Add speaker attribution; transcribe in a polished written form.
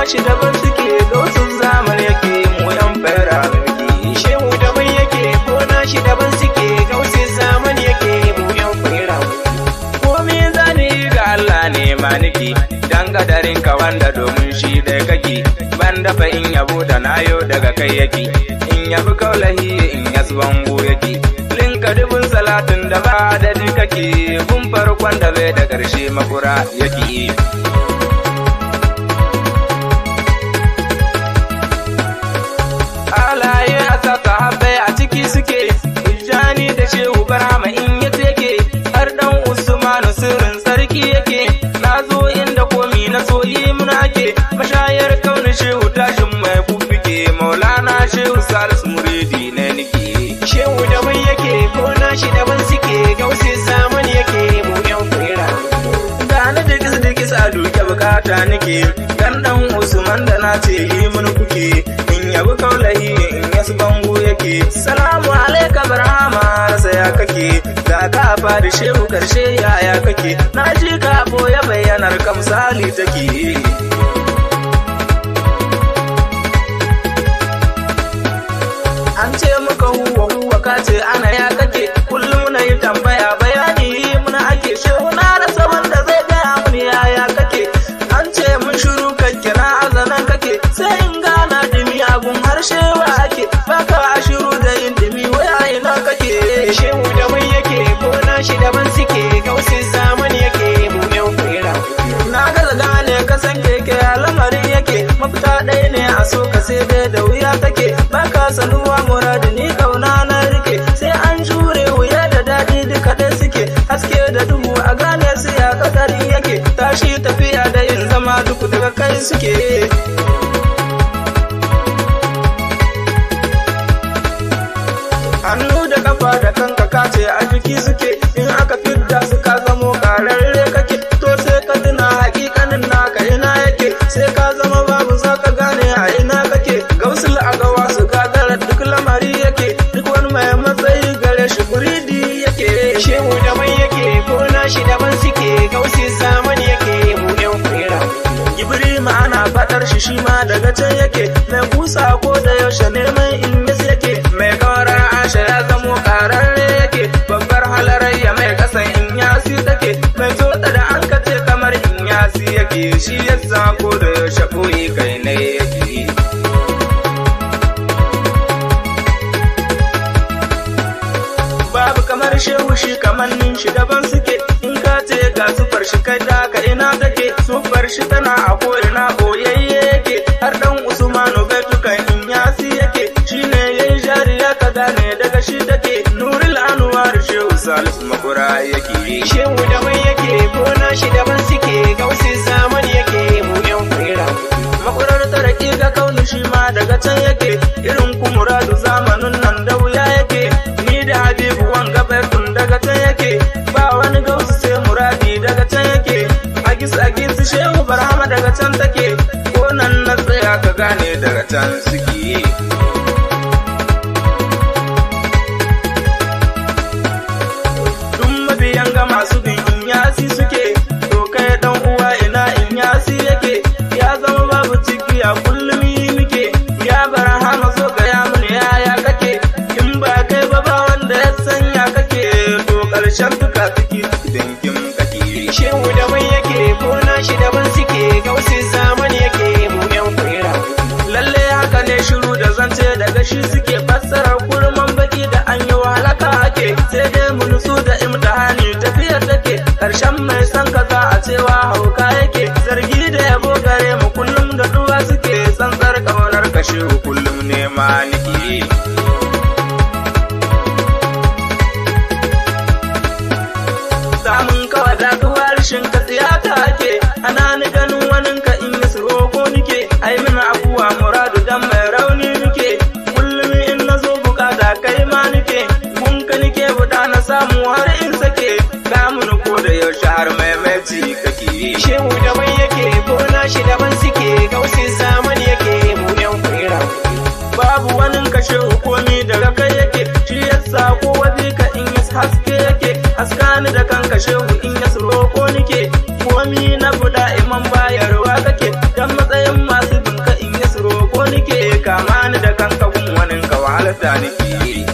Speaker 1: nashi daban suke gausun zaman yake mu yan fara mulki shehu daban yake ko nashi daban suke gausun zaman yake mu yan fara komai zani ga Allah ne maniki dan gadarin ka wanda domin shi da kake banda fa in yabo da nayo daga kai yake in yabi kaulahi in yasbango yake linka dubun salatin da ba da kake kun farkon da bai da karshe makura yake alaye asa sahabbai a ciki suke Tijjani da shehu barama in ya teke har dan Usmanu sirrin sarki yake nazo inda komi na soyi muna ake mashayar kaunin shehu tashin mai fuffuke maulana shehu salisu muridi ne nake shehu daban yake ko nashi daban suke gausi zaman yake mu yan fira gane digis a duke bukata nake dan Usman da na ce yi mun kuke in yabi kaulahi in yasu bango yake salamu alaika barhama rasa ya kake za ka fadi shehu karshe yaya kake na ji ka ya bayyanar kamsali take an ce muka huwa ka ce ana ya kake kullum na yi tambaya bayani muna ake shehu na rasa wanda zai gaya mun yaya kake an ce mun shiru kake na azanan kake sai in gana dimi agun harshe wa ake baka a shiru da yin dimi waya ina kake shehu daban yake ko nashi daban suke gausin zaman yake mu yan fira na gaza gane kasan keke lamarin yake mafita ɗaya ne a so ka sai dai da wuya take baka sanuwa muradi ni kauna na rike sai an jure wuya da daɗi duka ɗaya suke haske da duhu a gane su ya kadari yake tashi tafiya da yin zama duk daga kai suke hannu da kafa da kanka kace a jiki suke in aka fidda su ka zamo kararre kake to sai ka tuna hakikanin naka ina yake sai ka zama babu za ka gane a ina kake gausul a gawa su gagara duk lamari yake duk wani mai matsayi gare shi buridi yake shehu daban yake ko nashi daban suke gausi zaman yake mu yan fira gibri ma ana fadar shi ma daga can yake mai kusa ko da yaushe neman in yake mai kawara asha ya zamo kararre yake babbar halarayya mai kasan in yasi take mai tota da an kace kamar in yasi yake shi yasa ko da yaushe boye kai ne yake babu kamar shehu shi kamannin shi daban suke in ka ce ga sufar shi kai da ka ina take sufar shi tana a ko ina boyayye yake har dan Usmanu bai tukan in yasi yake shine yayi jariya ka gane daga shi take nurul anwar shehu salisu makura yake shehu daban yake ko nashi daban suke gausin zaman yake mu yan fira makurar taraki ga kauni shi ma daga can yake irin ku muradu zamanin nan da wuya yake ni da habibu wanga baitun daga can yake ba wani gausu sai muradi daga can yake agis shehu barhama daga can take ko nan na tsaya ka gane daga can suke ga masu bin inyasi suke to kai dan uwa ina inyasi yake ya zama babu ciki a kullum yi muke ya barhama so ga ya mun yaya kake in ba kai ba wanda ya sanya kake to karshen duka ciki dangin kake shehu daban yake ko nashi daban suke gausin zaman yake mu yan fira lalle haka ne shiru da zance daga shi suke fassara kurman baki da an yi wahalaka ake sai dai mu nutsu da imtihani tafiyar take karshen mai san kaza a cewa hauka yake zargi da yabo gare mu kullum da duwa suke tsantsar kaunar kashe kullum ne ma niki samun kawai da harshen ka tsiyata ake ana ni ganin wanin ka in yi suro ko nike ai mina abuwa muradu dan mai rauni nike kullum in na zo bukata kai ma nike kun ka nike buda na samu har in sake kamun ko da yaushe har maimaici kake shehu daban yake ko nashi daban suke gausin zaman yake mu yan fira babu wanin kashe hukumi daga kai yake shi yasa ko waje ka in yi haske yake haskani da kanka shehu in ya suro ko nike komi na buda imam bayarwa kake dan matsayin masu tsafta nake yi.